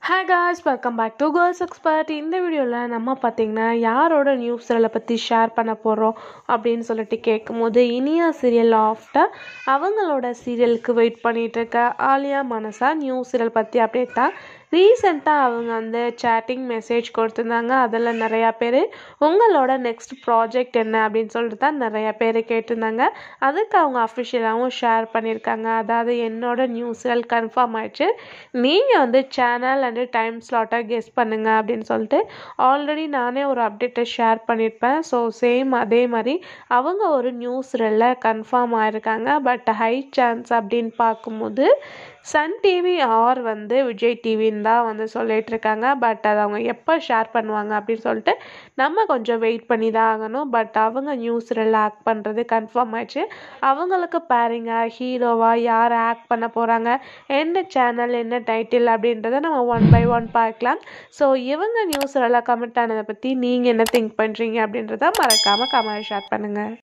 Hi guys, welcome back to girls expert. இந்த வீடியோவில் நம்ம பார்த்திங்கன்னா யாரோட நியூஸ் சீரியலை பற்றி ஷேர் பண்ண போகிறோம் அப்படின்னு சொல்லிட்டு கேட்கும்போது, இனியா சீரியல் ஆஃப்டர் அவங்களோட சீரியலுக்கு வெயிட் பண்ணிகிட்டு இருக்க ஆலியா மனசா நியூஸ் சீரியல் பற்றி அப்டேட் தான். ரீசெண்டாக அவங்க வந்து சேட்டிங் மெசேஜ் கொடுத்துருந்தாங்க. அதில் நிறையா பேர் உங்களோட நெக்ஸ்ட் ப்ராஜெக்ட் என்ன அப்படின்னு சொல்லிட்டு தான் நிறையா பேர் கேட்டிருந்தாங்க. அதுக்கு அவங்க அஃபிஷியலாகவும் ஷேர் பண்ணியிருக்காங்க. அதாவது என்னோட நியூஸ் சீரியல் கன்ஃபார்ம் ஆயிடுச்சு, நீங்கள் வந்து சேனல் அண்டு டைம் ஸ்லாட்டை கெஸ் பண்ணுங்கள் அப்படின்னு சொல்லிட்டு ஆல்ரெடி நானே ஒரு அப்டேட்டை ஷேர் பண்ணியிருப்பேன். ஸோ சேம் அதே மாதிரி அவங்க ஒரு நியூஸ் சீரியலில் கன்ஃபார்ம் ஆகிருக்காங்க. பட் ஹை சான்ஸ் அப்படின்னு பார்க்கும்போது சன் டிவி ஆர் வந்து விஜய் டிவின்னு தான் வந்து சொல்லிட்டு இருக்காங்க. பட் அதை அவங்க எப்போ ஷேர் பண்ணுவாங்க அப்படின்னு சொல்லிட்டு நம்ம கொஞ்சம் வெயிட் பண்ணி தான் ஆகணும். பட் அவங்க நியூஸ் சீரியலில் ஆக்ட் பண்ணுறது கன்ஃபார்ம் ஆயிடுச்சு. அவங்களுக்கு பேரிங்காக ஹீரோவாக யார் ஆக்ட் பண்ண போகிறாங்க, என்ன சேனல், என்ன டைட்டில் அப்படின்றத நம்ம ஒன் பை ஒன் பார்க்கலாம். ஸோ இவங்க நியூஸ் சீரியலில் கமெண்ட் ஆனதை பற்றி நீங்கள் என்ன திங்க் பண்ணுறீங்க அப்படின்றத மறக்காமல் கமெண்ட் ஷேர் பண்ணுங்கள்.